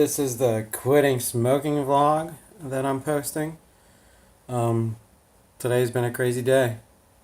This is the quitting smoking vlog that I'm posting. Um, Today's been a crazy day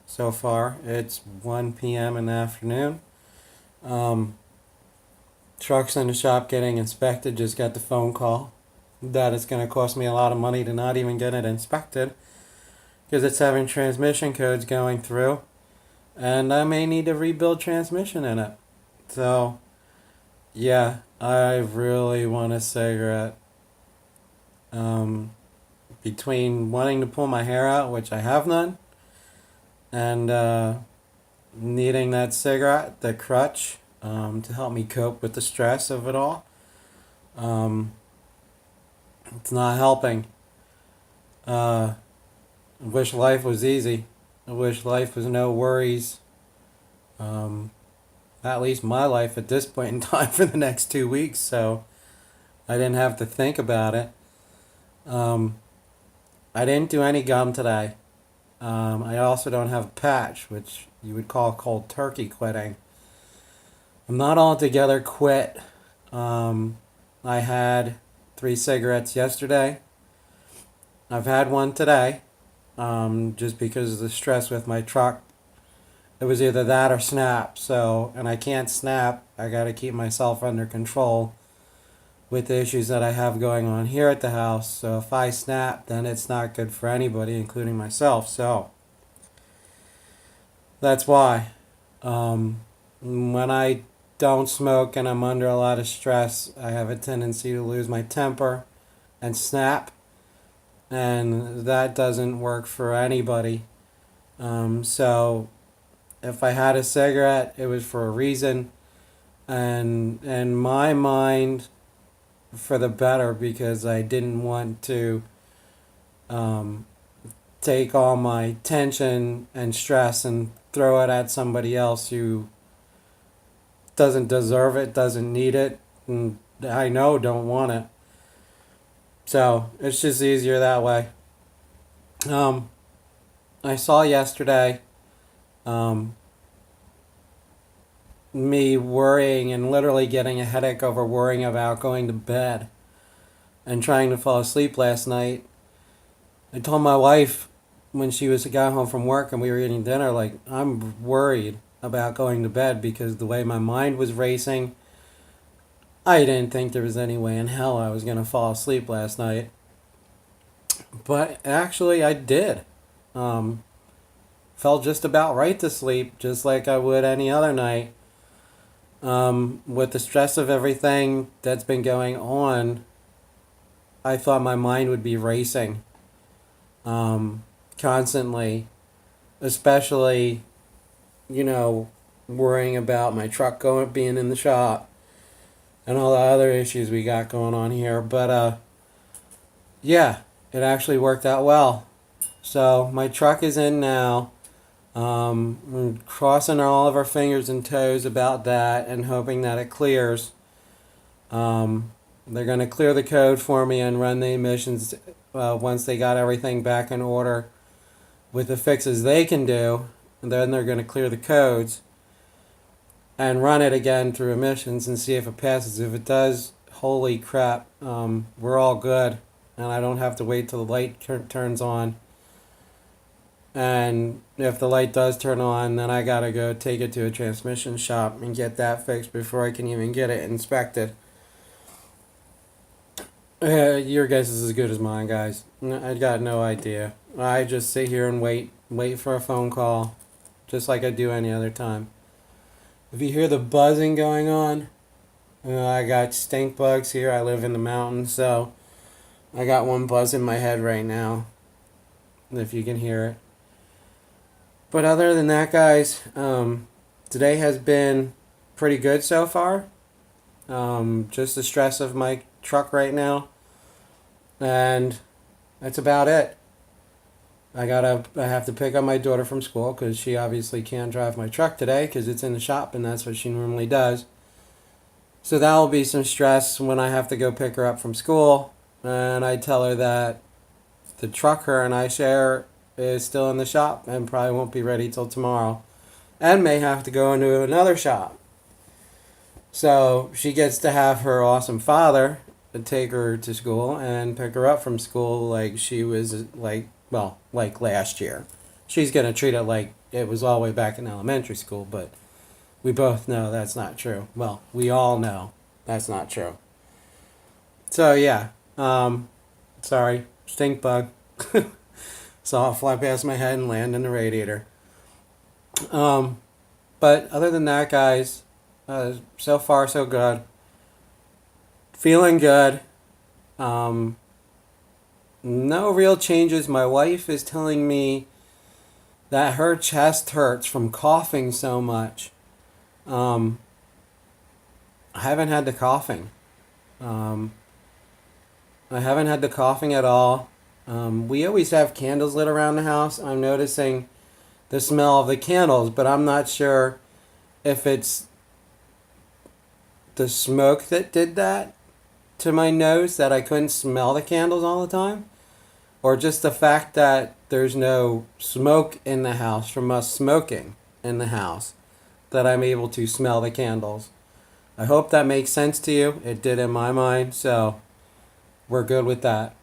so far. It's 1 p.m. in the afternoon. Um, Truck's in the shop getting inspected. Just got the phone call that it's going to cost me a lot of money to not even get it inspected because it's having transmission codes going through, and I may need to rebuild transmission in it. So, yeah, I really want a cigarette. Between wanting to pull my hair out, which I have none, and needing that cigarette, the crutch, to help me cope with the stress of it all, um, it's not helping. I wish life was easy. I wish life was no worries. At least my life at this point in time for the next 2 weeks, so I didn't have to think about it. I didn't do any gum today. I also don't have a patch, which you would call cold turkey quitting. I'm not altogether quit. I had 3 cigarettes yesterday. I've had one today, just because of the stress with my truck. It was either that or snap. So, and I can't snap. I got to keep myself under control with the issues that I have going on here at the house. So if I snap, then it's not good for anybody, including myself. So that's why. When I don't smoke and I'm under a lot of stress, I have a tendency to lose my temper and snap. And that doesn't work for anybody. So if I had a cigarette, it was for a reason. And in my mind, for the better, because I didn't want to take all my tension and stress and throw it at somebody else who doesn't deserve it, doesn't need it, and I know don't want it. So it's just easier that way. I saw yesterday me worrying and literally getting a headache over worrying about going to bed and trying to fall asleep last night. I told my wife when she got home from work and we were eating dinner, like, I'm worried about going to bed because the way my mind was racing, I didn't think there was any way in hell I was going to fall asleep last night. But actually I did. Felt just about right to sleep, just like I would any other night. With the stress of everything that's been going on, I thought my mind would be racing constantly, especially, worrying about my truck being in the shop and all the other issues we got going on here. But yeah, it actually worked out well. So my truck is in now. We're crossing all of our fingers and toes about that and hoping that it clears. They're going to clear the code for me and run the emissions once they got everything back in order with the fixes they can do. And then they're going to clear the codes and run it again through emissions and see if it passes. If it does, holy crap, we're all good. And I don't have to wait till the light turns on. And if the light does turn on, then I gotta go take it to a transmission shop and get that fixed before I can even get it inspected. Your guess is as good as mine, guys. I got no idea. I just sit here and wait for a phone call, just like I do any other time. If you hear the buzzing going on, I got stink bugs here. I live in the mountains, so I got one buzz in my head right now, if you can hear it. But other than that, guys, today has been pretty good so far. Just the stress of my truck right now. And that's about it. I have to pick up my daughter from school because she obviously can't drive my truck today because it's in the shop and that's what she normally does. So that will be some stress when I have to go pick her up from school. And I tell her that the truck her and I share is still in the shop and probably won't be ready till tomorrow and may have to go into another shop. So she gets to have her awesome father take her to school and pick her up from school like she was like, well, like last year. She's going to treat it like it was all the way back in elementary school, but we both know that's not true. Well, we all know that's not true. So yeah, sorry, stink bug. Saw it fly past my head and land in the radiator. But other than that, guys, so far so good. Feeling good. Um, no real changes. My wife is telling me that her chest hurts from coughing so much. I haven't had the coughing. Um, I haven't had the coughing at all. We always have candles lit around the house. I'm noticing the smell of the candles, but I'm not sure if it's the smoke that did that to my nose, that I couldn't smell the candles all the time, or just the fact that there's no smoke in the house from us smoking in the house, that I'm able to smell the candles. I hope that makes sense to you. It did in my mind, so we're good with that.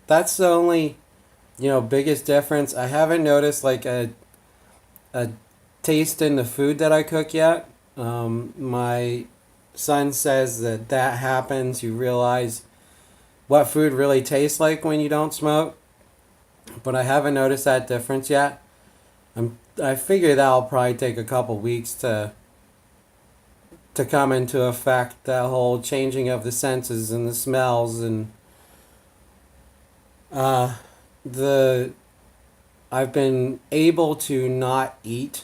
That's the only, biggest difference. I haven't noticed like a taste in the food that I cook yet. My son says that happens. You realize what food really tastes like when you don't smoke, but I haven't noticed that difference yet. I figure that'll probably take a couple weeks to come into effect. That whole changing of the senses and the smells and the I've been able to not eat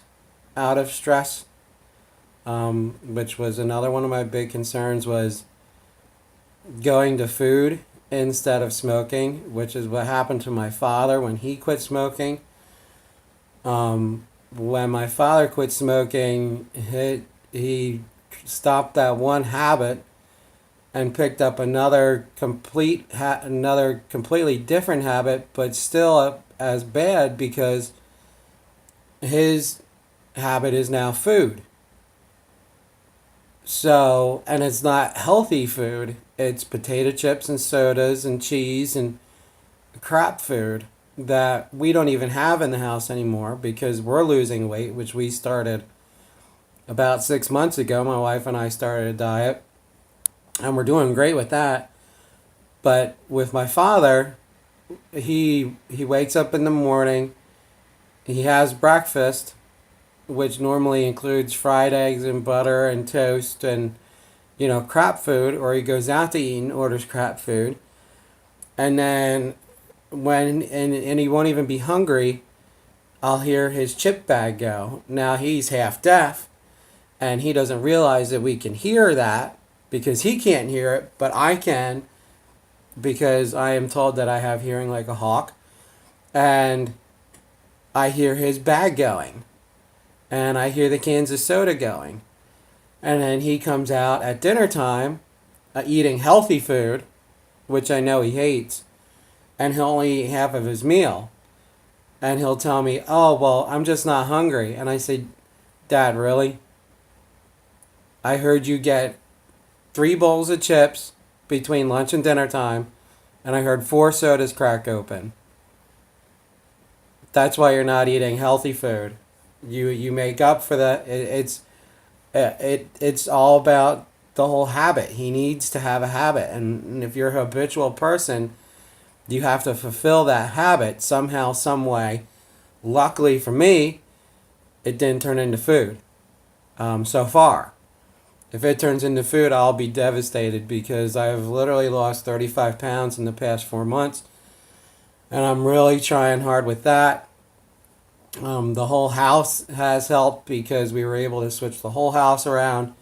out of stress, which was another one of my big concerns, was going to food instead of smoking, which is what happened to my father when he quit smoking. When my father quit smoking, he stopped that one habit and picked up another completely different habit, but still as bad, because his habit is now food. So, and it's not healthy food. It's potato chips and sodas and cheese and crap food that we don't even have in the house anymore because we're losing weight, which we started about 6 months ago. My wife and I started a diet, and we're doing great with that. But with my father, he wakes up in the morning, he has breakfast, which normally includes fried eggs and butter and toast and crap food, or he goes out to eat and orders crap food. And then and he won't even be hungry, I'll hear his chip bag go. Now he's half deaf, and he doesn't realize that we can hear that because he can't hear it, but I can, because I am told that I have hearing like a hawk. And I hear his bag going, and I hear the cans of soda going. And then he comes out at dinner time eating healthy food, which I know he hates, and he'll only eat half of his meal. And he'll tell me, "Oh, well, I'm just not hungry." And I say, "Dad, really? I heard you get 3 bowls of chips between lunch and dinner time, and I heard 4 sodas crack open. That's why you're not eating healthy food. You make up for that. It's all about the whole habit. He needs to have a habit, and if you're a habitual person, you have to fulfill that habit somehow, some way. Luckily for me, it didn't turn into food so far. If it turns into food, I'll be devastated, because I've literally lost 35 pounds in the past 4 months, and I'm really trying hard with that. The whole house has helped because we were able to switch the whole house around.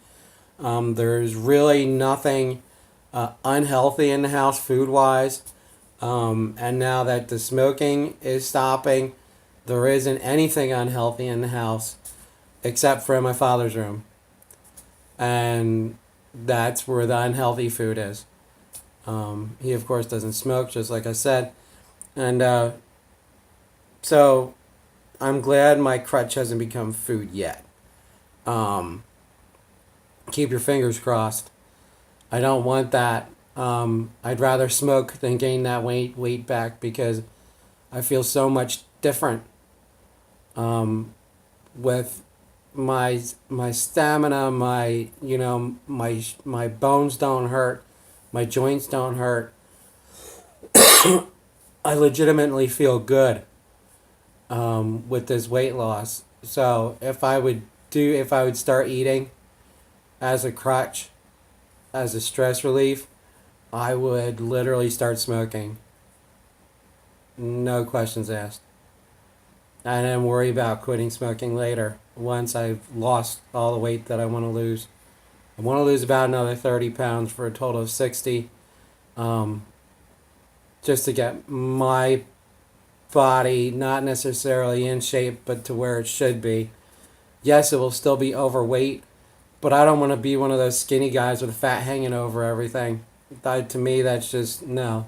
There's really nothing unhealthy in the house food-wise. And now that the smoking is stopping, there isn't anything unhealthy in the house except for in my father's room. And that's where the unhealthy food is. He, of course, doesn't smoke, just like I said. And so I'm glad my crutch hasn't become food yet. Keep your fingers crossed. I don't want that I'd rather smoke than gain that weight back because I feel so much different with my stamina, my bones don't hurt, my joints don't hurt. I legitimately feel good with this weight loss. So if I would start eating as a crutch, as a stress relief, I would literally start smoking. No questions asked. And then worry about quitting smoking later once I've lost all the weight that I want to lose. I want to lose about another 30 pounds for a total of 60, um, just to get my body not necessarily in shape, but to where it should be. Yes, it will still be overweight, but I don't want to be one of those skinny guys with fat hanging over everything. To me, that's just no.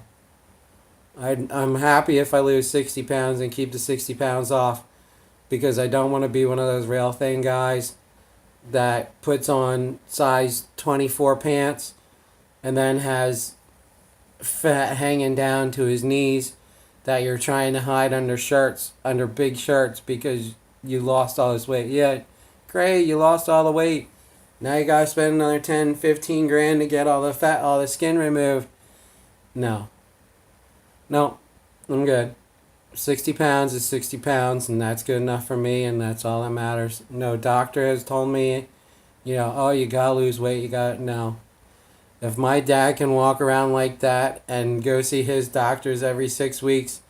I'm happy if I lose 60 pounds and keep the 60 pounds off because I don't want to be one of those rail thin guys that puts on size 24 pants and then has fat hanging down to his knees that you're trying to hide under shirts, under big shirts because you lost all this weight. Yeah, great, you lost all the weight. Now you gotta spend another 10, 15 grand to get all the fat, all the skin removed. No. No, I'm good. 60 pounds is 60 pounds, and that's good enough for me, and that's all that matters. No doctor has told me, oh, you gotta lose weight, you gotta, no. If my dad can walk around like that and go see his doctors every 6 weeks